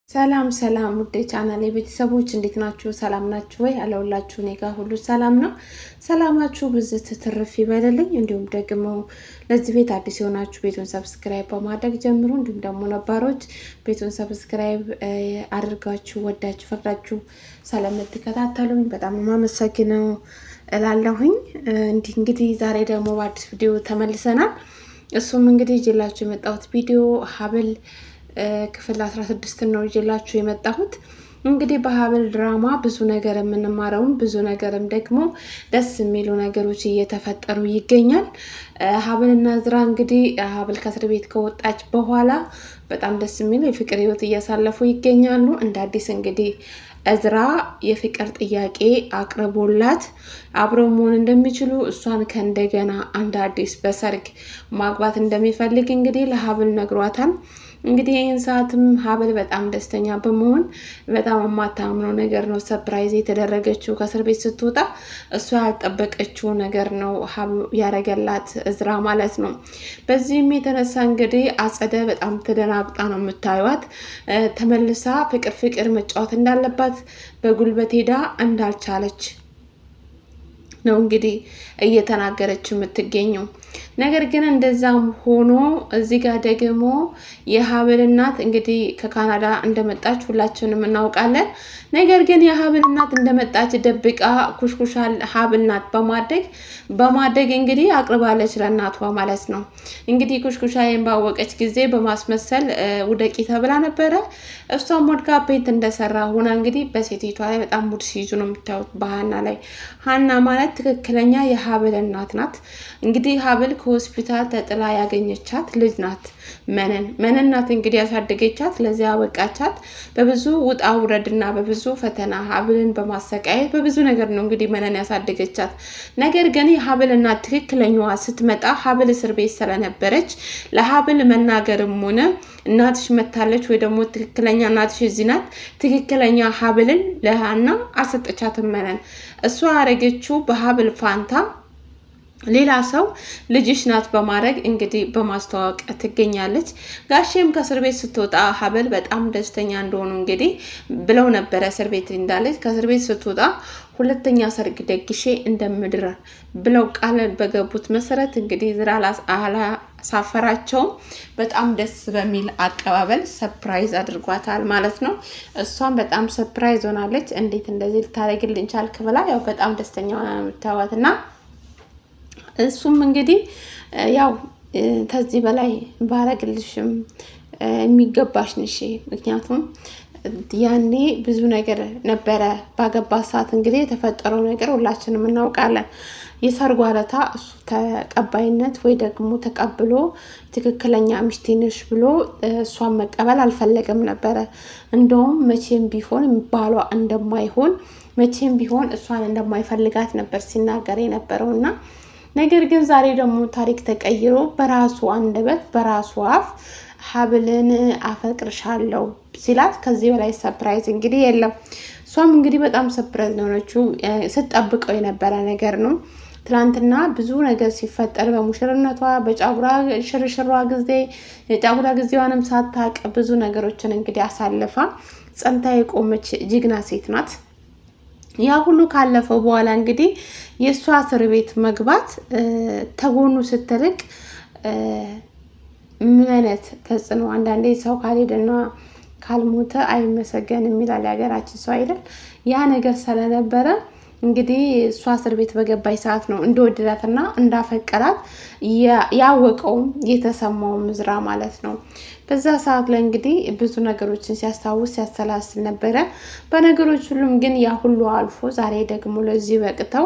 ሰላም ሰላም ውድ ቻናሌ ቤተሰቦች እንዴት ናችሁ? ሰላም ናችሁ ወይ? አለሁላችሁ። እኔ ጋር ሁሉ ሰላም ነው። ሰላማችሁ ብዝት ትርፍ ይበልልኝ። እንዲሁም ደግሞ ለዚህ ቤት አዲስ የሆናችሁ ቤቱን ሰብስክራይብ በማድረግ ጀምሩ። እንዲሁም ደግሞ ነባሮች ቤቱን ሰብስክራይብ አድርጋችሁ ወዳችሁ ፈቅዳችሁ ስለምትከታተሉኝ በጣም የማመሰግነው እላለሁኝ። እንግዲህ ዛሬ ደግሞ በአዲስ ቪዲዮ ተመልሰናል። እሱም እንግዲህ ይዤላችሁ የመጣሁት ቪዲዮ ሀብል ክፍል 16 ነው ይዤላችሁ የመጣሁት። እንግዲህ በሀብል ድራማ ብዙ ነገር የምንማረውም ብዙ ነገርም ደግሞ ደስ የሚሉ ነገሮች እየተፈጠሩ ይገኛል። ሀብልና እዝራ እንግዲህ ሀብል ከእስር ቤት ከወጣች በኋላ በጣም ደስ የሚሉ የፍቅር ህይወት እያሳለፉ ይገኛሉ። እንደ አዲስ እንግዲህ እዝራ የፍቅር ጥያቄ አቅርቦላት አብረው መሆን እንደሚችሉ እሷን ከእንደገና አንድ አዲስ በሰርግ ማግባት እንደሚፈልግ እንግዲህ ለሀብል ነግሯታል። እንግዲህ ይህን ሰዓትም ሀብል በጣም ደስተኛ በመሆን በጣም የማታምነው ነገር ነው ሰርፕራይዝ የተደረገችው። ከእስር ቤት ስትወጣ እሷ ያልጠበቀችው ነገር ነው ያረገላት እዝራ ማለት ነው። በዚህም የተነሳ እንግዲህ አጸደ በጣም ተደናግጣ ነው የምታዩት። ተመልሳ ፍቅር መጫወት እንዳለባት በጉልበት ሄዳ እንዳልቻለች ነው እንግዲህ እየተናገረች የምትገኘው። ነገር ግን እንደዛም ሆኖ እዚህ ጋር ደግሞ የሀብል እናት እንግዲህ ከካናዳ እንደመጣች ሁላችንም እናውቃለን። ነገር ግን የሀብል እናት እንደመጣች ደብቃ ኩሽኩሻል ሀብል ናት በማድረግ እንግዲህ አቅርባለች ለእናቷ ማለት ነው። እንግዲህ ኩሽኩሻዬን ባወቀች ጊዜ በማስመሰል ውደቂ ተብላ ነበረ። እሷም ወድቃ ቤት እንደሰራ ሆና እንግዲህ በሴቲቷ ላይ በጣም ሙድ ሲይዙ ነው የምታዩት በሀና ላይ። ሀና ማለት ትክክለኛ የሀብል እናት ናት። እንግዲህ ሀብል ከሆስፒታል ተጥላ ያገኘቻት ልጅ ናት። መነን ናት እንግዲህ ያሳደገቻት፣ ለዚያ ያበቃቻት በብዙ ውጣ ውረድና በብዙ ፈተና ሀብልን በማሰቃየት በብዙ ነገር ነው እንግዲህ መነን ያሳደገቻት። ነገር ግን የሀብል እናት ትክክለኛዋ ስትመጣ ሀብል እስር ቤት ስለነበረች ለሀብል መናገርም ሆነ እናትሽ መታለች ወይ ደግሞ ትክክለኛ እናትሽ እዚህ ናት፣ ትክክለኛ ሀብልን ለሀና አልሰጠቻትም መነን። እሷ ያደረገችው በሀብል ፋንታ ሌላ ሰው ልጅሽ ናት በማድረግ እንግዲህ በማስተዋወቅ ትገኛለች። ጋሼም ከእስር ቤት ስትወጣ ሀብል በጣም ደስተኛ እንደሆኑ እንግዲህ ብለው ነበረ። እስር ቤት እንዳለች ከእስር ቤት ስትወጣ ሁለተኛ ሰርግ ደግሼ እንደምድር ብለው ቃል በገቡት መሰረት እንግዲህ ዝራ አላሳፈራቸውም። በጣም ደስ በሚል አቀባበል ሰርፕራይዝ አድርጓታል ማለት ነው። እሷም በጣም ሰርፕራይዝ ሆናለች። እንዴት እንደዚህ ልታደርግልኝ ቻልክ ብላ ያው በጣም ደስተኛ ሆና ነው የምታዩትና እሱም እንግዲህ ያው ከዚህ በላይ ባረግልሽም የሚገባሽ ነሽ፣ ምክንያቱም ያኔ ብዙ ነገር ነበረ ባገባት ሰዓት እንግዲህ የተፈጠረው ነገር ሁላችንም እናውቃለን። የሰርጓ ዕለት እሱ ተቀባይነት ወይ ደግሞ ተቀብሎ ትክክለኛ ሚስቴ ነሽ ብሎ እሷን መቀበል አልፈለገም ነበረ። እንደውም መቼም ቢሆን ባሏ እንደማይሆን መቼም ቢሆን እሷን እንደማይፈልጋት ነበር ሲናገር የነበረውና ነገር ግን ዛሬ ደግሞ ታሪክ ተቀይሮ በራሱ አንደበት በራሱ አፍ ሀብልን አፈቅርሻለሁ ሲላት ከዚህ በላይ ሰርፕራይዝ እንግዲህ የለም። እሷም እንግዲህ በጣም ሰርፕራይዝ ሆነችው። ስትጠብቀው የነበረ ነገር ነው። ትናንትና ብዙ ነገር ሲፈጠር በሙሽርነቷ በጫጉራ ሽርሽሯ ጊዜ የጫጉራ ጊዜዋንም ሳታቅ ብዙ ነገሮችን እንግዲህ አሳልፋ ጸንታ የቆመች ጀግና ሴት ናት። ያ ሁሉ ካለፈው በኋላ እንግዲህ የእሷ እስር ቤት መግባት ተጎኑ ስትርቅ ምን አይነት ተጽዕኖ አንዳንዴ ሰው ካልሄደና ካልሞተ አይመሰገንም ይላል የሀገራችን ሰው አይደል? ያ ነገር ስለነበረ እንግዲህ እሷ እስር ቤት በገባች ሰዓት ነው እንደወደዳትና እንዳፈቀራት ያወቀውም የተሰማውም እዝራ ማለት ነው። በዛ ሰዓት ላይ እንግዲህ ብዙ ነገሮችን ሲያስታውስ ሲያሰላስል ነበረ። በነገሮች ሁሉም ግን ያ ሁሉ አልፎ ዛሬ ደግሞ ለዚህ በቅተው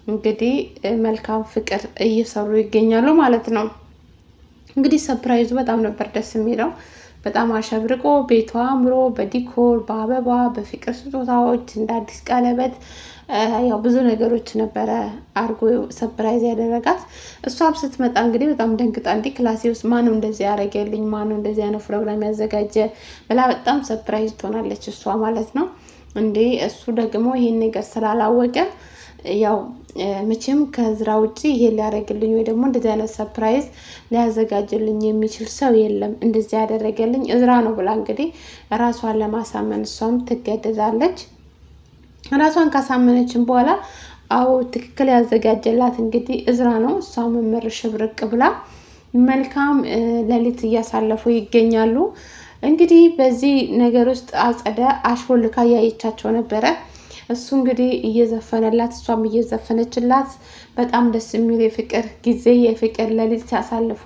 እንግዲህ መልካም ፍቅር እየሰሩ ይገኛሉ ማለት ነው። እንግዲህ ሰፕራይዙ በጣም ነበር ደስ የሚለው። በጣም አሸብርቆ ቤቷ አምሮ በዲኮር በአበባ በፍቅር ስጦታዎች እንደ አዲስ ቀለበት ያው ብዙ ነገሮች ነበረ አርጎ ሰፕራይዝ ያደረጋት። እሷም ስትመጣ እንግዲህ በጣም ደንግጣ እንዲህ ክላሴ ውስጥ ማንም እንደዚህ ያደረገልኝ ማንም እንደዚህ አይነት ፕሮግራም ያዘጋጀ ብላ በጣም ሰፕራይዝ ትሆናለች እሷ ማለት ነው። እንዴ እሱ ደግሞ ይሄን ነገር ስላላወቀ ያው መቼም ከዝራ ውጪ ይሄ ሊያደርግልኝ ወይ ደግሞ እንደዚህ አይነት ሰርፕራይዝ ሊያዘጋጅልኝ የሚችል ሰው የለም፣ እንደዚህ ያደረገልኝ እዝራ ነው ብላ እንግዲህ ራሷን ለማሳመን እሷም ትገደዳለች። ራሷን ካሳመነችን በኋላ አዎ ትክክል ያዘጋጀላት እንግዲህ እዝራ ነው። እሷ መመር ሽብርቅ ብላ መልካም ሌሊት እያሳለፉ ይገኛሉ። እንግዲህ በዚህ ነገር ውስጥ አጸደ አሽፎልካ እያየቻቸው ነበረ። እሱ እንግዲህ እየዘፈነላት እሷም እየዘፈነችላት በጣም ደስ የሚል የፍቅር ጊዜ የፍቅር ሌሊት ሲያሳልፉ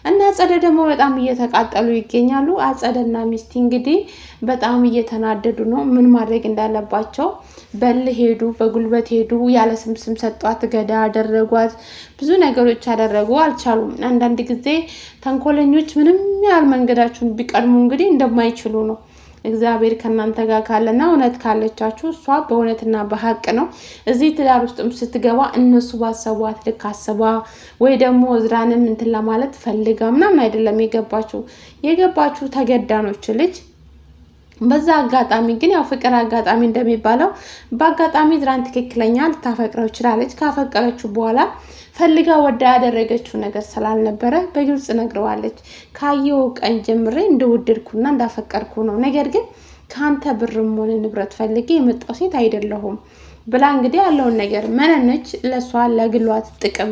እና አጸደ ደግሞ በጣም እየተቃጠሉ ይገኛሉ። አጸደና ሚስቲ እንግዲህ በጣም እየተናደዱ ነው። ምን ማድረግ እንዳለባቸው በል ሄዱ፣ በጉልበት ሄዱ፣ ያለ ስምስም ሰጧት፣ ገዳ አደረጓት፣ ብዙ ነገሮች አደረጉ፣ አልቻሉም። አንዳንድ ጊዜ ተንኮለኞች ምንም ያህል መንገዳችሁን ቢቀድሙ እንግዲህ እንደማይችሉ ነው። እግዚአብሔር ከእናንተ ጋር ካለና እውነት ካለቻችሁ እሷ በእውነትና በሀቅ ነው። እዚህ ትዳር ውስጥም ስትገባ እነሱ ባሰቧት ልክ አስባ ወይ ደግሞ እዝራንም እንትን ለማለት ፈልጋ ምናምን አይደለም የገባችሁ ተገዳኖች ልጅ። በዛ አጋጣሚ ግን ያው ፍቅር አጋጣሚ እንደሚባለው በአጋጣሚ እዝራን ትክክለኛ ልታፈቅረው ይችላለች። ካፈቀረችው በኋላ ፈልጋ ወዳ ያደረገችው ነገር ስላልነበረ በግልጽ ነግረዋለች። ካየው ቀን ጀምሬ እንደወደድኩና እንዳፈቀርኩ ነው፣ ነገር ግን ከአንተ ብርም ሆነ ንብረት ፈልጌ የመጣው ሴት አይደለሁም ብላ እንግዲህ ያለውን ነገር መነነች። ለእሷ ለግሏት ጥቅም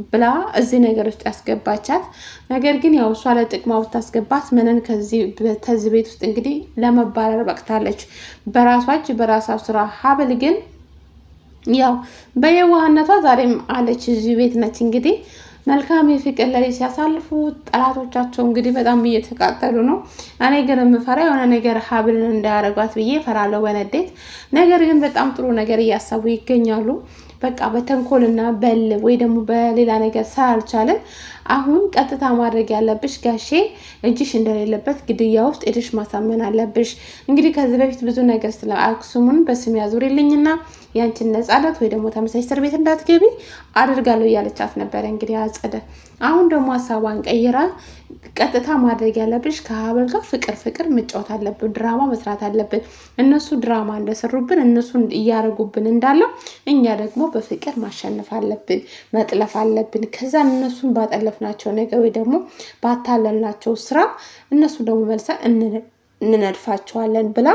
ብላ እዚህ ነገር ውስጥ ያስገባቻት። ነገር ግን ያው እሷ ለጥቅማ ብታስገባት መነን ከዚህ ቤት ውስጥ እንግዲህ ለመባረር በቅታለች። በራሷ እጅ በራሷ ስራ። ሀብል ግን ያው በየዋህነቷ ዛሬም አለች እዚህ ቤት ነች። እንግዲህ መልካም የፍቅር ሌሊት ሲያሳልፉ ጠላቶቻቸው እንግዲህ በጣም እየተቃጠሉ ነው። እኔ ግን የምፈራ የሆነ ነገር ሀብልን እንዳያረጓት ብዬ እፈራለሁ በንዴት። ነገር ግን በጣም ጥሩ ነገር እያሰቡ ይገኛሉ። በቃ በተንኮልና በል ወይ ደግሞ በሌላ ነገር ስላልቻለን አሁን ቀጥታ ማድረግ ያለብሽ ጋሼ እጅሽ እንደሌለበት ግድያ ውስጥ ሄደሽ ማሳመን አለብሽ። እንግዲህ ከዚህ በፊት ብዙ ነገር ስለ አክሱሙን በስም ያዙሪልኝና ያንቺን ነጻነት ወይ ደግሞ ተመሳሳይ እስር ቤት እንዳትገቢ አድርጋለሁ እያለቻት ነበረ እንግዲህ አጸደ። አሁን ደግሞ ሀሳቧን ቀይራ ቀጥታ ማድረግ ያለብሽ ከሀብል ጋር ፍቅር መጫወት አለብን፣ ድራማ መስራት አለብን። እነሱ ድራማ እንደሰሩብን እነሱ እያረጉብን እንዳለው እኛ ደግሞ በፍቅር ማሸነፍ አለብን፣ መጥለፍ አለብን። ከዛ እነሱን ባጠለፍናቸው ነገር ወይ ደግሞ ባታለልናቸው ስራ እነሱ ደግሞ መልሰን እንነድፋቸዋለን ብላ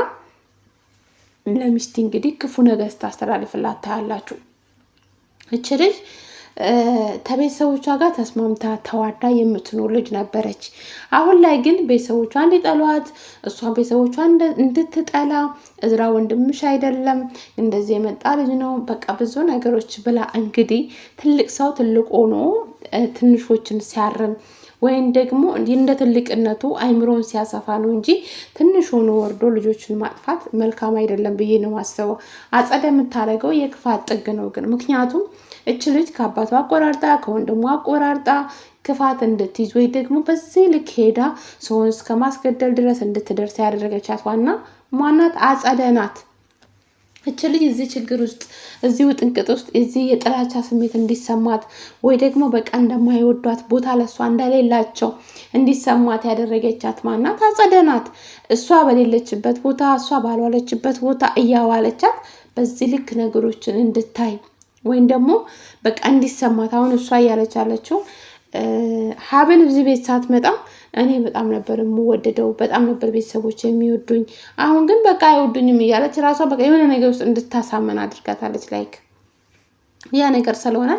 ለሚስቲ እንግዲህ ክፉ ነገር ስታስተላልፍላት ታያላችሁ። እች ልጅ ከቤተሰቦቿ ጋር ተስማምታ ተዋዳ የምትኖር ልጅ ነበረች። አሁን ላይ ግን ቤተሰቦቿ እንዲጠሏት እሷ ቤተሰቦቿ እንድትጠላ እዝራ ወንድምሽ አይደለም እንደዚህ የመጣ ልጅ ነው በቃ ብዙ ነገሮች ብላ እንግዲህ ትልቅ ሰው ትልቅ ሆኖ ትንሾችን ሲያርም ወይም ደግሞ እንደ ትልቅነቱ አይምሮን ሲያሰፋ ነው እንጂ ትንሽ ሆኖ ወርዶ ልጆችን ማጥፋት መልካም አይደለም ብዬ ነው ማስበው። አጸደ የምታደርገው የክፋት ጥግ ነው ግን ምክንያቱም እች ልጅ ከአባቷ አቆራርጣ ከወንድሟ አቆራርጣ ክፋት እንድትይዝ ወይ ደግሞ በዚህ ልክ ሄዳ ሰውን እስከ ማስገደል ድረስ እንድትደርስ ያደረገቻት ዋና ማናት? አጸደ ናት። እች ልጅ እዚህ ችግር ውስጥ እዚህ ውጥንቅጥ ውስጥ እዚህ የጥላቻ ስሜት እንዲሰማት ወይ ደግሞ በቃ እንደማይወዷት ቦታ ለእሷ እንደሌላቸው እንዲሰማት ያደረገቻት ማናት? አጸደ ናት። እሷ በሌለችበት ቦታ እሷ ባልዋለችበት ቦታ እያዋለቻት በዚህ ልክ ነገሮችን እንድታይ ወይም ደግሞ በቃ እንዲሰማት አሁን እሷ እያለች ያለችው ሀብል እዚህ ቤት ሳትመጣ እኔ በጣም ነበር የምወደደው፣ በጣም ነበር ቤተሰቦች የሚወዱኝ፣ አሁን ግን በቃ አይወዱኝም እያለች ራሷ በቃ የሆነ ነገር ውስጥ እንድታሳመን አድርጋታለች። ላይክ ያ ነገር ስለሆነ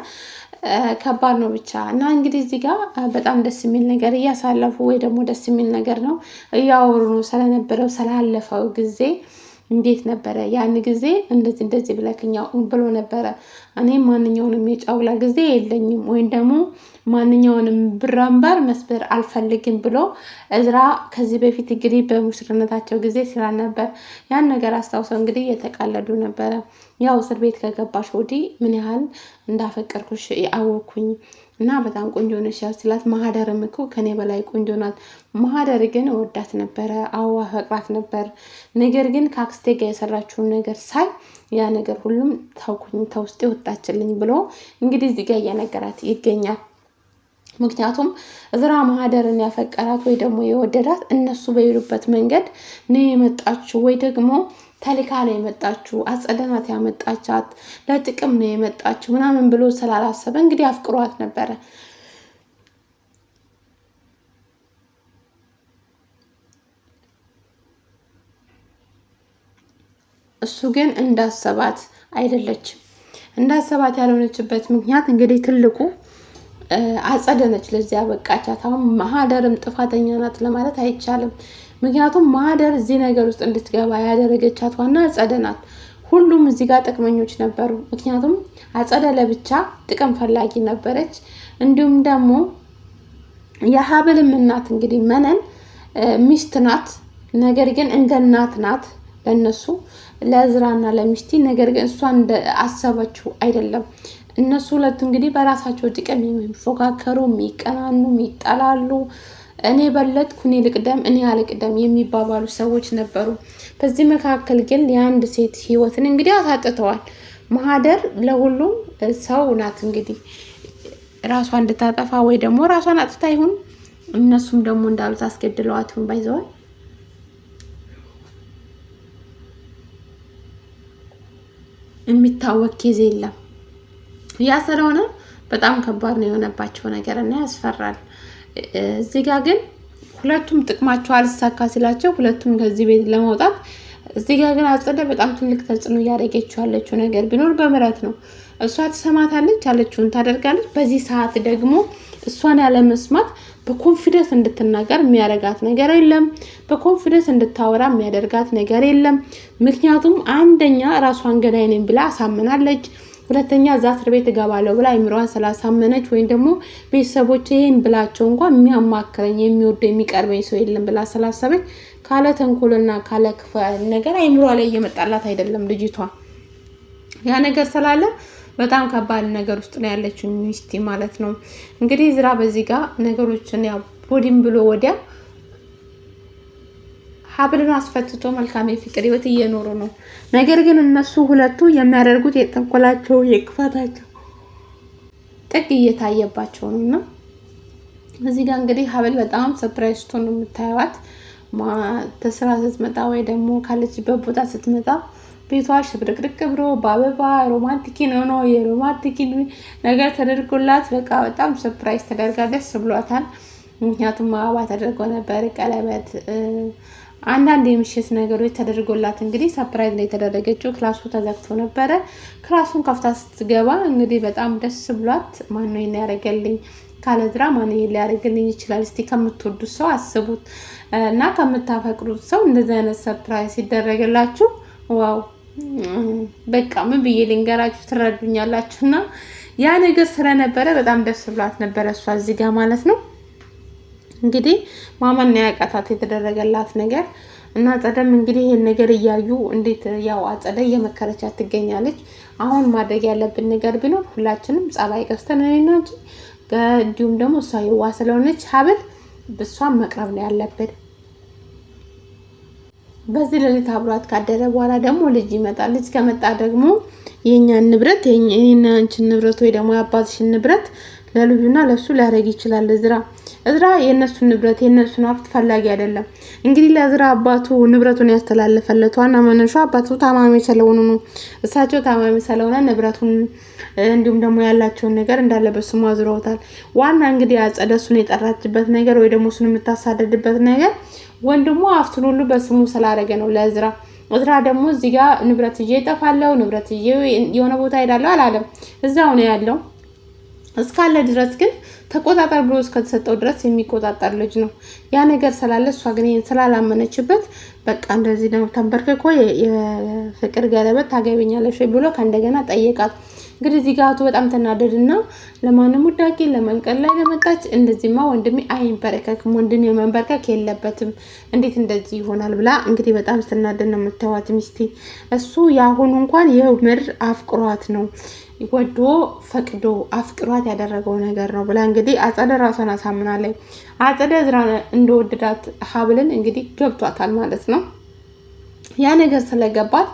ከባድ ነው ብቻ እና እንግዲህ እዚህ ጋር በጣም ደስ የሚል ነገር እያሳለፉ ወይ ደግሞ ደስ የሚል ነገር ነው እያወሩ ነው ስለነበረው ስላለፈው ጊዜ እንዴት ነበረ ያን ጊዜ እንደዚህ እንደዚህ ብለክኛው ብሎ ነበረ። እኔም ማንኛውንም የጫውላ ጊዜ የለኝም ወይም ደግሞ ማንኛውንም ብር አምባር መስበር አልፈልግም ብሎ እዝራ ከዚህ በፊት እንግዲህ በሙሽርነታቸው ጊዜ ስላልነበር ያን ነገር አስታውሰው እንግዲህ እየተቃለዱ ነበረ። ያው እስር ቤት ከገባሽ ወዲህ ምን ያህል እንዳፈቀርኩሽ አወኩኝ እና በጣም ቆንጆ ነሽ ያው ስላት ማህደርም እኮ ከኔ በላይ ቆንጆ ናት። ማህደር ግን እወዳት ነበረ፣ አዋ ፈቅራት ነበር። ነገር ግን ከአክስቴ ጋር የሰራችውን ነገር ሳይ ያ ነገር ሁሉም ታውኩኝ ተውስጤ ወጣችልኝ ብሎ እንግዲህ እዚህ ጋር እየነገራት ይገኛል። ምክንያቱም እዝራ ማህደርን ያፈቀራት ወይ ደግሞ የወደዳት እነሱ በሄዱበት መንገድ ነው የመጣችው ወይ ደግሞ ተልካ ነው የመጣችው፣ አጸደናት ያመጣቻት ለጥቅም ነው የመጣችው ምናምን ብሎ ስላላሰበ እንግዲህ አፍቅሯት ነበረ። እሱ ግን እንዳሰባት አይደለችም። እንዳሰባት ያልሆነችበት ምክንያት እንግዲህ ትልቁ አጸደነች ለዚያ በቃቻት። አሁን ማህደርም ጥፋተኛ ናት ለማለት አይቻልም። ምክንያቱም ማህደር እዚህ ነገር ውስጥ እንድትገባ ያደረገቻት ዋና አጸደ ናት። ሁሉም እዚህ ጋር ጥቅመኞች ነበሩ። ምክንያቱም አጸደ ለብቻ ጥቅም ፈላጊ ነበረች። እንዲሁም ደግሞ የሀብልም እናት እንግዲህ መነን ሚስት ናት። ነገር ግን እንደ እናት ናት ለነሱ ለእዝራና ለሚስቲ። ነገር ግን እሷ እንደ አሰበችው አይደለም። እነሱ ሁለቱ እንግዲህ በራሳቸው ጥቅም የሚፎካከሩ፣ የሚቀናኑ፣ የሚጠላሉ እኔ በለጥኩ፣ እኔ ልቅደም፣ እኔ አልቅደም የሚባባሉ ሰዎች ነበሩ። በዚህ መካከል ግን የአንድ ሴት ህይወትን እንግዲህ አሳጥተዋል። ማህደር ለሁሉም ሰው ናት እንግዲህ ራሷን እንድታጠፋ ወይ ደግሞ ራሷን አጥፍታ ይሁን እነሱም ደግሞ እንዳሉት አስገድለዋት ይሁን ባይዘዋል የሚታወቅ ኬዝ የለም። ያ ስለሆነ በጣም ከባድ ነው የሆነባቸው ነገር እና ያስፈራል። እዚህ ጋር ግን ሁለቱም ጥቅማቸው አልሳካ ሲላቸው ሁለቱም ከዚህ ቤት ለመውጣት እዚህ ጋር ግን አጸደ በጣም ትልቅ ተጽዕኖ እያደረገችው ያለችው ነገር ቢኖር በምህረት ነው። እሷ ትሰማታለች፣ ያለችውን ታደርጋለች። በዚህ ሰዓት ደግሞ እሷን ያለመስማት በኮንፊደንስ እንድትናገር የሚያደርጋት ነገር የለም። በኮንፊደንስ እንድታወራ የሚያደርጋት ነገር የለም። ምክንያቱም አንደኛ ራሷን ገዳይ ነኝ ብላ አሳምናለች። ሁለተኛ እዛ እስር ቤት እገባለሁ ብላ አይምሯን ስላሳመነች ወይም ደግሞ ቤተሰቦች ይሄን ብላቸው እንኳን የሚያማክረኝ የሚወደ የሚቀርበኝ ሰው የለም ብላ ስላሰበች ካለ ተንኮልና ካለ ክፉ ነገር አይምሯ ላይ እየመጣላት አይደለም ልጅቷ። ያ ነገር ስላለ በጣም ከባድ ነገር ውስጥ ነው ያለችው ሚስቲ ማለት ነው። እንግዲህ ዝራ በዚህ ጋር ነገሮችን ያው ቦዲም ብሎ ወዲያ ሀብልን አስፈትቶ መልካም የፍቅር ህይወት እየኖሩ ነው። ነገር ግን እነሱ ሁለቱ የሚያደርጉት የጠንኮላቸው የክፋታቸው ጥግ እየታየባቸው ነውና እዚህ ጋር እንግዲህ ሀብል በጣም ሰርፕራይዝ ነው የምታዩት። ተስራ ስትመጣ ወይ ደግሞ ካለችበት ቦታ ስትመጣ ቤቷ ሽብርቅርቅ ብሎ በአበባ ሮማንቲክ ነው የሮማንቲክ ነገር ተደርጎላት በቃ በጣም ሰርፕራይዝ ተደርጋ ደስ ብሏታል። ምክንያቱም አበባ ተደርጎ ነበር፣ ቀለበት፣ አንዳንድ የምሽት ነገሮች ተደርጎላት እንግዲህ ሰርፕራይዝ ላይ የተደረገችው። ክላሱ ተዘግቶ ነበረ። ክላሱን ከፍታ ስትገባ እንግዲህ በጣም ደስ ብሏት ማን ነው ያደረገልኝ ካለ ዝራ ማን ሊያደርግልኝ ይችላል? እስቲ ከምትወዱት ሰው አስቡት እና ከምታፈቅሩት ሰው እንደዚህ አይነት ሰርፕራይዝ ሲደረግላችሁ ዋው በቃ ምን ብዬ ልንገራችሁ ትረዱኛላችሁና ያ ነገር ስለነበረ በጣም ደስ ብሏት ነበረ እሷ እዚህ ጋር ማለት ነው። እንግዲህ ማማን ያቃታት የተደረገላት ነገር እና አጸደም እንግዲህ ይሄን ነገር እያዩ እንዴት ያው አጸደ እየመከረቻት ትገኛለች። አሁን ማድረግ ያለብን ነገር ቢኖር ሁላችንም ጸባይ ገዝተን እንጂ እንዲሁም ደግሞ እሷ የዋ ስለሆነች ሀብል በሷን መቅረብ ነው ያለብን። በዚህ ሌሊት አብሯት ካደረ በኋላ ደግሞ ልጅ ይመጣል። ልጅ ከመጣ ደግሞ የኛን ንብረት የኛንችን ንብረት ወይ ደግሞ የአባትሽን ንብረት ለልጁና ለሱ ሊያደርግ ይችላል። እዝራ የነሱን ንብረት የነሱን ሀብት ፈላጊ አይደለም። እንግዲህ ለእዝራ አባቱ ንብረቱን ያስተላለፈለት ዋና መነሻ አባቱ ታማሚ ስለሆኑ ነው። እሳቸው ታማሚ ስለሆነ ንብረቱን እንዲሁም ደግሞ ያላቸውን ነገር እንዳለ በስሙ አዝረውታል። ዋና እንግዲህ አጸደ እሱን የጠራችበት ነገር ወይ ደግሞ እሱን የምታሳደድበት ነገር ወንድሙ ሀብቱን ሁሉ በስሙ ስላደረገ ነው ለእዝራ። እዝራ ደግሞ እዚህ ጋር ንብረት ይዤ እጠፋለሁ፣ ንብረት ይዤ የሆነ ቦታ ሄዳለሁ አላለም። እዛው ነው ያለው። እስካለ ድረስ ግን ተቆጣጠር ብሎ እስከተሰጠው ድረስ የሚቆጣጠር ልጅ ነው። ያ ነገር ስላለ እሷ ግን ስላላመነችበት በቃ እንደዚህ ነው ተንበርክኮ የፍቅር ቀለበት ታገቢኛለሽ ብሎ ከእንደገና ጠየቃት። እንግዲህ እዚህ ጋር በጣም ተናደድና ለማንም ውዳቂ ለመንቀል ላይ ለመጣች እንደዚህማ ወንድሜ አይንበረከክም፣ ወንድሜ መንበርከክ የለበትም እንዴት እንደዚህ ይሆናል ብላ እንግዲህ በጣም ስትናደድ ነው የምታዩት ሚስቴ። እሱ ያሁኑ እንኳን የምር አፍቅሯት ነው ወዶ ፈቅዶ አፍቅሯት ያደረገው ነገር ነው ብላ እንግዲህ አጸደ ራሷን አሳምናለች። አጸደ እዝራ እንደወደዳት ሀብልን እንግዲህ ገብቷታል ማለት ነው። ያ ነገር ስለገባት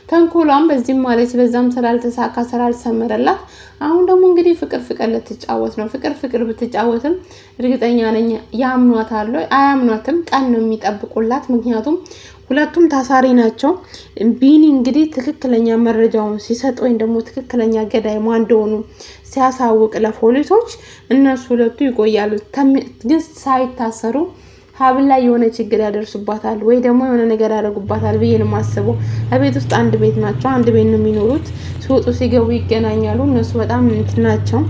ተንኮሏን በዚህም ማለች በዛም ስላልተሳካ ስላልሰመረላት አሁን ደግሞ እንግዲህ ፍቅር ልትጫወት ነው። ፍቅር ብትጫወትም እርግጠኛ ነኝ ያምኗታል። አያምኗትም፣ ቀን ነው የሚጠብቁላት። ምክንያቱም ሁለቱም ታሳሪ ናቸው። ቢኒ እንግዲህ ትክክለኛ መረጃውን ሲሰጥ ወይም ደግሞ ትክክለኛ ገዳይ ማን እንደሆኑ ሲያሳውቅ ለፖሊሶች እነሱ ሁለቱ ይቆያሉ። ግን ሳይታሰሩ ሀብል ላይ የሆነ ችግር ያደርሱባታል ወይ ደግሞ የሆነ ነገር ያደርጉባታል ብዬ ነው የማስበው። ቤት ውስጥ አንድ ቤት ናቸው፣ አንድ ቤት ነው የሚኖሩት። ሲወጡ ሲገቡ ይገናኛሉ። እነሱ በጣም እንትን ናቸው።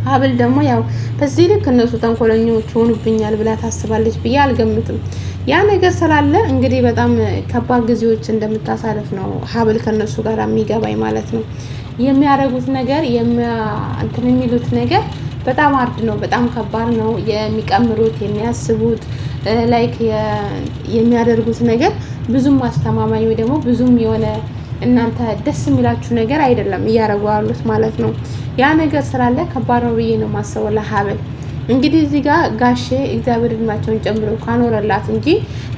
ሀብል ደግሞ ያው በዚህ ልክ እነሱ ተንኮለኞች ሆኑብኛል ብላ ታስባለች ብዬ አልገምትም። ያ ነገር ስላለ እንግዲህ በጣም ከባድ ጊዜዎች እንደምታሳልፍ ነው ሀብል ከነሱ ጋር የሚገባኝ ማለት ነው። የሚያደርጉት ነገር እንትን የሚሉት ነገር በጣም አርድ ነው፣ በጣም ከባድ ነው። የሚቀምሩት የሚያስቡት ላይክ የሚያደርጉት ነገር ብዙም አስተማማኝ ወይ ደግሞ ብዙም የሆነ እናንተ ደስ የሚላችሁ ነገር አይደለም እያደረጉ ያሉት ማለት ነው። ያ ነገር ስላለ ከባድ ነው ብዬ ነው ማሰበው ለሀብል። እንግዲህ እዚህ ጋር ጋሼ እግዚአብሔር እድሜያቸውን ጨምሮ ካኖረላት እንጂ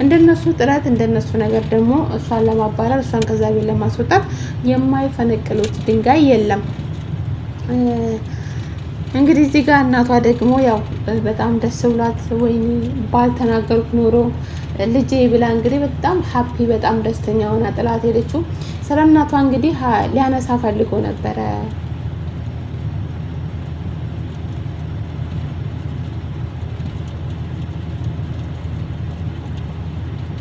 እንደነሱ ጥረት እንደነሱ ነገር ደግሞ እሷን ለማባረር እሷን ከዛ ቤት ለማስወጣት የማይፈነቅሉት ድንጋይ የለም። እንግዲህ እዚህ ጋር እናቷ ደግሞ ያው በጣም ደስ ብሏት ወይኔ ባልተናገርኩ ኖሮ ልጄ ብላ እንግዲህ በጣም ሀፒ በጣም ደስተኛ ሆና ጥላት ሄደችው። ስለ እናቷ እንግዲህ ሊያነሳ ፈልጎ ነበረ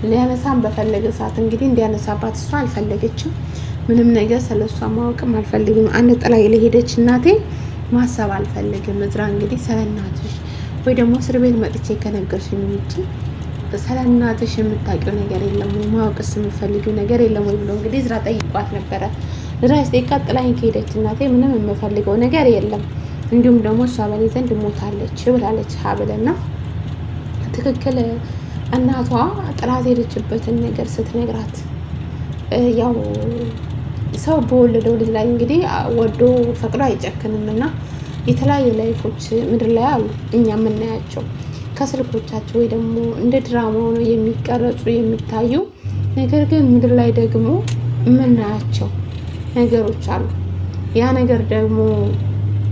ሊያነሳም በፈለገ ሰዓት እንግዲህ እንዲያነሳባት እሷ አልፈለገችም። ምንም ነገር ስለሷ ማወቅም አልፈልግም። አንድ ጥላ የሄደች እናቴ ማሰብ አልፈልግም። እዝራ እንግዲህ ስለ እናትሽ ወይ ደግሞ እስር ቤት መጥቼ ከነገርሽኝ ውጪ ስለ እናትሽ የምታውቂው ነገር የለም ወይ ማወቅስ የምፈልጊው ነገር የለም ወይ ብሎ እንግዲህ እዝራ ጠይቋት ነበረ። እዝራ ሲጠይቃት ጥላኝ ከሄደች እናቴ ምንም የምፈልገው ነገር የለም፣ እንዲሁም ደግሞ እሷ በኔ ዘንድ ሞታለች ብላለች ሀብልና ትክክል እናቷ ጥላት ሄደችበትን ነገር ስትነግራት ያው ሰው በወለደው ልጅ ላይ እንግዲህ ወዶ ፈቅዶ አይጨክንም እና የተለያየ ላይፎች ምድር ላይ አሉ እኛ የምናያቸው ከስልኮቻቸው ወይ ደግሞ እንደ ድራማ ሆነው የሚቀረጹ የሚታዩ ነገር ግን ምድር ላይ ደግሞ የምናያቸው ነገሮች አሉ። ያ ነገር ደግሞ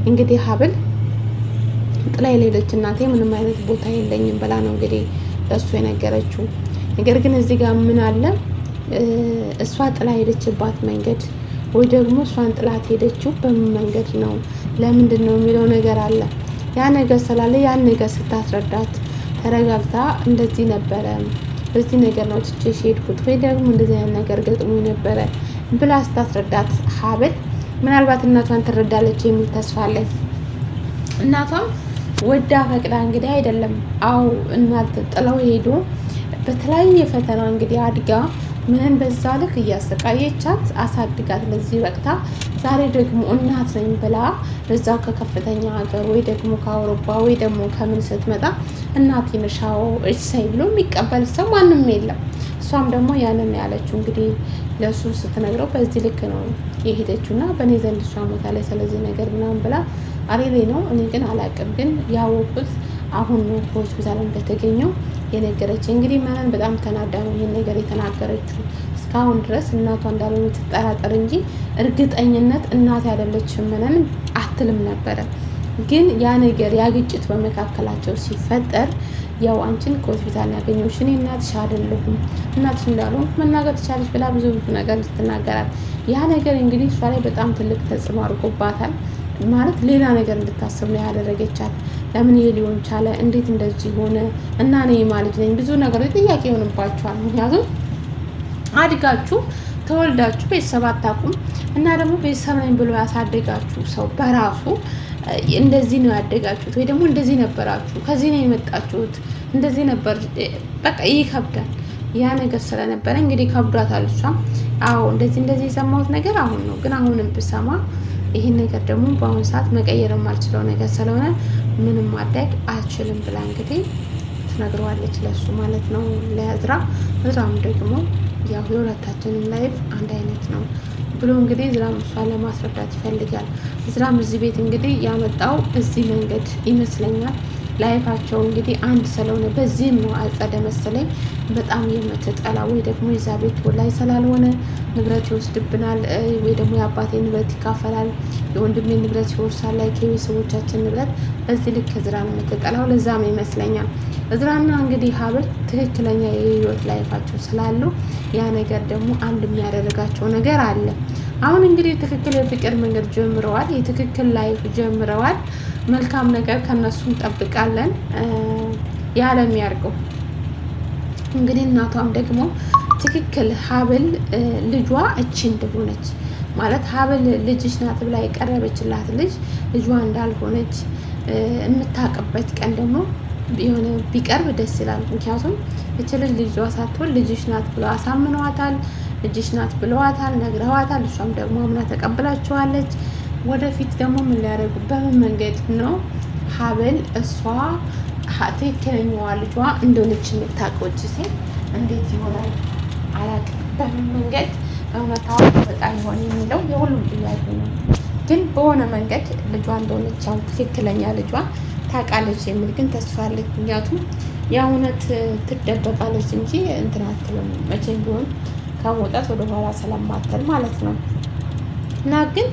እንግዲህ ሀብል ጥላይ ሄደች እናቴ ምንም አይነት ቦታ የለኝም ብላ ነው እንግዲህ ለእሱ የነገረችው። ነገር ግን እዚህ ጋር ምን አለ እሷ ጥላ ሄደችባት መንገድ ወይ ደግሞ እሷን ጥላት ሄደችው በምን መንገድ ነው ለምንድን ነው የሚለው ነገር አለ። ያ ነገር ስላለ ያን ነገር ስታስረዳት ተረጋግታ እንደዚህ ነበረ በዚህ ነገር ነው ትቼሽ ሄድኩት ወይ ደግሞ እንደዚህ አይነት ነገር ገጥሞ ነበረ ብላ ስታስረዳት ሀብል ምናልባት እናቷን ትረዳለች የሚል ተስፋ አለኝ። እናቷም ወዳ ፈቅዳ እንግዲህ አይደለም አው እናት ጥለው ሄዶ በተለያየ ፈተና እንግዲህ አድጋ ምንን በዛ ልክ እያሰቃየቻት አሳድጋት ለዚህ ወቅታ ዛሬ ደግሞ እናት ነኝ ብላ በዛው ከከፍተኛ ሀገር ወይ ደግሞ ከአውሮፓ ወይ ደግሞ ከምን ስትመጣ እናት ይነሻው እሰይ ብሎ የሚቀበል ሰው ማንም የለም። እሷም ደግሞ ያንን ያለችው እንግዲህ ለሱ ስትነግረው በዚህ ልክ ነው የሄደችው እና በእኔ ዘንድ እሷ ሞታ ላይ ስለዚህ ነገር ምናምን ብላ አሬሌ ነው እኔ ግን አላውቅም። ግን ያወቁት አሁን ነው ሆስፒታል እንደተገኘው የነገረች። እንግዲህ መነን በጣም ተናዳ ነው ይሄን ነገር የተናገረችው። እስካሁን ድረስ እናቷ እንዳልሆነ ትጠራጠር እንጂ እርግጠኝነት እናት ያደለችም መነን አትልም ነበረ። ግን ያ ነገር ያ ግጭት በመካከላቸው ሲፈጠር ያው አንቺን ከሆስፒታል ያገኘሁሽ እኔ እናትሽ አይደለሁም እናትሽ እንዳልሆን መናገር ትቻለች ብላ ብዙ ነገር ልትናገራት ያ ነገር እንግዲህ እሷ ላይ በጣም ትልቅ ተጽዕኖ አድርጎባታል። ማለት ሌላ ነገር እንድታስብ ነው ያደረገቻት። ለምን ይሄ ሊሆን ቻለ? እንዴት እንደዚህ ሆነ? እና እኔ ማለት ነኝ ብዙ ነገሮች ጥያቄ ይሆንባቸዋል። ምክንያቱም አድጋችሁ ተወልዳችሁ ቤተሰብ አታውቁም እና ደግሞ ቤተሰብ ነኝ ብሎ ያሳደጋችሁ ሰው በራሱ እንደዚህ ነው ያደጋችሁት ወይ ደግሞ እንደዚህ ነበራችሁ፣ ከዚህ ነው የመጣችሁት፣ እንደዚህ ነበር፣ በቃ ይከብዳል። ያ ነገር ስለነበረ እንግዲህ ከብዷታል እሷም። አዎ እንደዚህ የሰማሁት ነገር አሁን ነው፣ ግን አሁንም ብሰማ ይህን ነገር ደግሞ በአሁኑ ሰዓት መቀየር የማልችለው ነገር ስለሆነ ምንም ማድረግ አልችልም ብላ እንግዲህ ትነግረዋለች ለሱ ማለት ነው ለእዝራ። እዝራም ደግሞ ያው የሁለታችንም ላይፍ አንድ አይነት ነው ብሎ እንግዲህ እዝራም እሷን ለማስረዳት ይፈልጋል። እዝራም እዚህ ቤት እንግዲህ ያመጣው እዚህ መንገድ ይመስለኛል ላይፋቸው እንግዲህ አንድ ስለሆነ በዚህም ነው አጸደ መሰለኝ በጣም የምትጠላ ወይ ደግሞ የዛ ቤት ላይ ስላልሆነ ንብረት ይወስድብናል ወይ ደግሞ የአባቴ ንብረት ይካፈላል፣ የወንድሜ ንብረት ይወርሳል፣ ላይ ከቤተሰቦቻችን ንብረት በዚህ ልክ እዝራን የምትጠላው ለዛም ይመስለኛል። እዝራና እንግዲህ ሀብል ትክክለኛ የህይወት ላይፋቸው ስላሉ ያ ነገር ደግሞ አንድ የሚያደርጋቸው ነገር አለ። አሁን እንግዲህ ትክክል የፍቅር መንገድ ጀምረዋል፣ የትክክል ላይፍ ጀምረዋል። መልካም ነገር ከነሱ እንጠብቃለን። ያለም ያርገው። እንግዲህ እናቷም ደግሞ ትክክል ሀብል ልጇ እቺ እንደሆነች ማለት ሀብል ልጅሽ ናት ብላ የቀረበችላት ልጇ እንዳልሆነች የምታውቅበት ቀን ደግሞ የሆነ ቢቀርብ ደስ ይላል። ምክንያቱም እች ልጇ ሳትሆን ልጅሽ ናት ብሎ አሳምነዋታል፣ ልጅሽ ናት ብለዋታል፣ ነግረዋታል። እሷም ደግሞ አምና ተቀብላቸዋለች። ወደፊት ደግሞ ምን ሊያደርጉ በምን መንገድ ነው ሀብል እሷ ትክክለኛዋ ልጇ እንደሆነች የምታውቀው ሴት እንዴት ይሆናል አላውቅም። በምን መንገድ እውነታው ወጣ ይሆን የሚለው የሁሉም ጥያቄ ነው። ግን በሆነ መንገድ ልጇ እንደሆነች ያው ትክክለኛ ልጇ ታውቃለች የሚል ግን ተስፋ አለች። ምክንያቱም የእውነት ትደበቃለች እንጂ እንትን አትልም መቼም ቢሆን ከመውጣት ወደኋላ ስለማትል ማለት ነው። እና ግን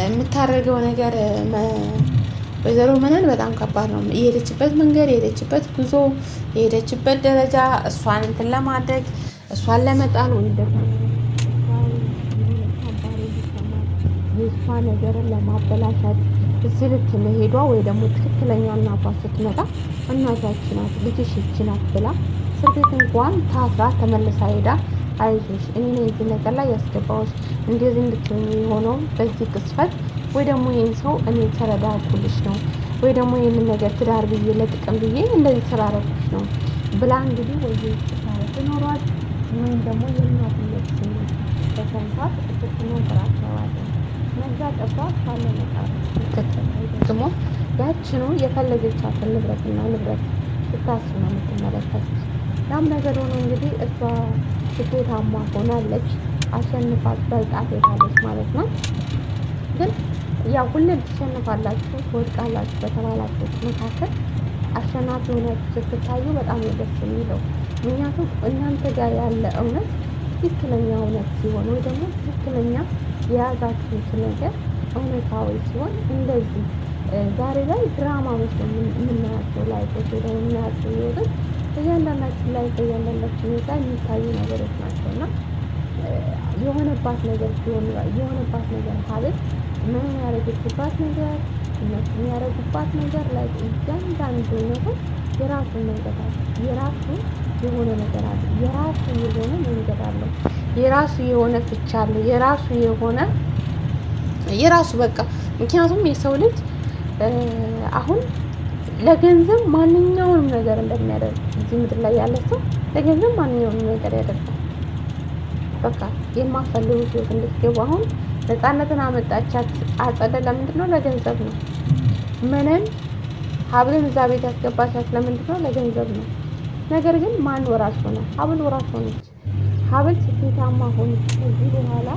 የምታደርገው ነገር ወይዘሮ መነን በጣም ከባድ ነው። የሄደችበት መንገድ፣ የሄደችበት ጉዞ፣ የሄደችበት ደረጃ እሷን እንትን ለማድረግ እሷን ለመጣል ወይም ደግሞ የእሷ ነገርን ለማበላሻት እዚህ ልክ መሄዷ ወይ ደግሞ ትክክለኛ እናቷ ስትመጣ እናቷች ናት ልጅሽ ይቺ ናት ብላ ስርቤት እንኳን ታስራ ተመልሳ ሄዳ አይዞሽ እኔ እዚህ ነገር ላይ ያስገባዎች እንደዚህ እንድትሆኝ የሆነው በዚህ ቅስፈት ወይ ደግሞ ይህን ሰው እኔ ተረዳኩልሽ ነው ወይ ደግሞ ይህንን ነገር ትዳር ብዬ ለጥቅም ብዬ እንደዚህ ተራረኩሽ ነው ብላ እንግዲህ ወይ ተሳረት ኖሯል ወይም ደግሞ የእናትነት ስሜት በሰንታት ስትኖራቸዋለን ነዛ ጠባት ካለ መጣ ደግሞ ያችኑ የፈለገቻትን ንብረት ስታስብ ነው የምትመለከት። ያም ነገር ሆኖ እንግዲህ እሷ ስኬታማ ሆናለች፣ አሸንፋት በልጣት ሄዳለች ማለት ነው። ግን ያው ሁሌም ትሸንፋላችሁ ትወድቃላችሁ በተባላችሁ መካከል አሸናፊ ሆናችሁ ስትታዩ በጣም ነው ደስ የሚለው። ምክንያቱም እናንተ ጋር ያለ እውነት ትክክለኛ እውነት ሲሆን ወይ ደግሞ ትክክለኛ የያዛችሁት ነገር እውነታዊ ሲሆን እንደዚህ ዛሬ ላይ ድራማ መስሎ የምናያቸው ላይፎች ወይ ደግሞ የምናያቸው ህይወቶች እያንዳንዳችን ላይ በእያንዳንዳችን ሁኔታ የሚታዩ ነገሮች ናቸው እና የሆነባት ነገር ሲሆን የሆነባት ነገር ሀብል ምን ያደረገችባት ነገር እነሱ የሚያደርጉባት ነገር ላይ እያንዳንዱ ነገር የራሱ መንገድ አለ፣ የራሱ የሆነ ነገር አለ፣ የራሱ የሆነ መንገድ አለው፣ የራሱ የሆነ ፍቻ አለው፣ የራሱ በቃ ምክንያቱም የሰው ልጅ አሁን ለገንዘብ ማንኛውንም ነገር እንደሚያደርግ እዚህ ምድር ላይ ያለ ሰው ለገንዘብ ማንኛውንም ነገር ያደርጋል። በቃ የማፈልጉት ህይወት እንድትገቡ አሁን ነፃነትን አመጣቻት አጸደ ለምንድን ነው? ለገንዘብ ነው። ምንም ሀብልን እዛ ቤት ያስገባቻት ለምንድን ነው? ለገንዘብ ነው። ነገር ግን ማን ወራሽ ሆነ? ሀብል ወራሽ ሆነች። ሀብል ስኬታማ ሆነች። ከዚህ በኋላ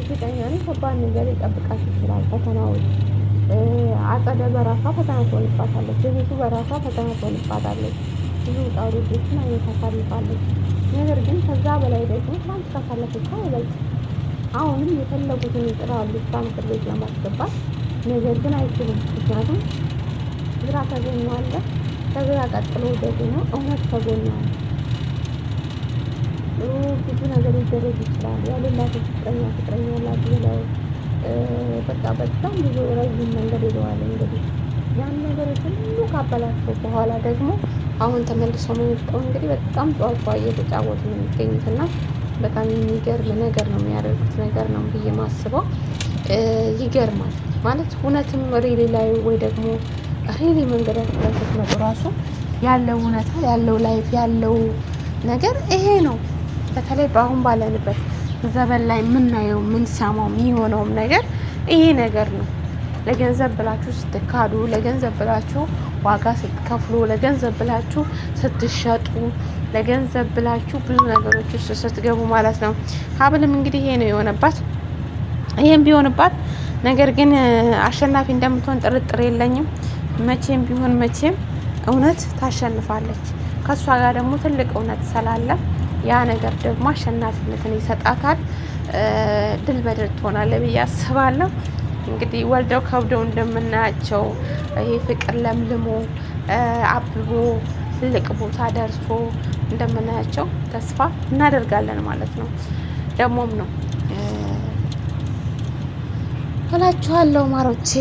እርግጠኛ ነኝ ከባድ ነገር ሊጠብቃት ይችላል። ፈተናዎች አጸደ በራሷ ፈተና ትሆንባታለች። ብዙ በራሷ ፈተና ትሆንባታለች። ብዙ ውጣ ውረዶችን አይነት ታሳልፋለች። ነገር ግን ከዛ በላይ ደግሞ ትናንት ካሳለፈች አይበልጥ። አሁንም የፈለጉትን ይጥራሉ እሷ ምክር ቤት ለማስገባት ነገር ግን አይችሉም። ምክንያቱም ግራ ተገኘዋለ። ከግራ ቀጥሎ ደግሞ እውነት ተጎኛዋለ። ብዙ ነገር ሊደረግ ይችላል። ያሌላት ፍቅረኛ ያላት ብለው በቃ በጣም ብዙ ረዥም መንገድ ሄደዋል። እንግዲህ ያን ነገር ሁሉ ካበላቸው በኋላ ደግሞ አሁን ተመልሰው መጣው። እንግዲህ በጣም ጨዋታ እየተጫወቱ ነው የሚገኙት እና በጣም የሚገርም ነገር ነው የሚያደርጉት ነገር ነው ብዬ ማስበው። ይገርማል ማለት እውነትም ሪሊ ላይ ወይ ደግሞ ሪሊ መንገዳችሁ ላይ ስትመጡ ራሱ ያለው እውነታ ያለው ላይፍ ያለው ነገር ይሄ ነው። በተለይ በአሁን ባለንበት ዘመን ላይ የምናየው የምንሰማው የሚሆነውም ነገር ይሄ ነገር ነው። ለገንዘብ ብላችሁ ስትካዱ፣ ለገንዘብ ብላችሁ ዋጋ ስትከፍሉ፣ ለገንዘብ ብላችሁ ስትሸጡ፣ ለገንዘብ ብላችሁ ብዙ ነገሮች ውስጥ ስትገቡ ማለት ነው። ሀብልም እንግዲህ ይሄ ነው የሆነባት። ይሄም ቢሆንባት ነገር ግን አሸናፊ እንደምትሆን ጥርጥር የለኝም። መቼም ቢሆን መቼም እውነት ታሸንፋለች። ከእሷ ጋር ደግሞ ትልቅ እውነት ስላለ ያ ነገር ደግሞ አሸናፊነትን ይሰጣታል። ድል በድል ትሆናለች ብዬ አስባለሁ። እንግዲህ ወልደው ከብደው እንደምናያቸው ይሄ ፍቅር ለምልሞ አብቦ ትልቅ ቦታ ደርሶ እንደምናያቸው ተስፋ እናደርጋለን ማለት ነው። ደግሞም ነው እላችኋለሁ ማሮቼ።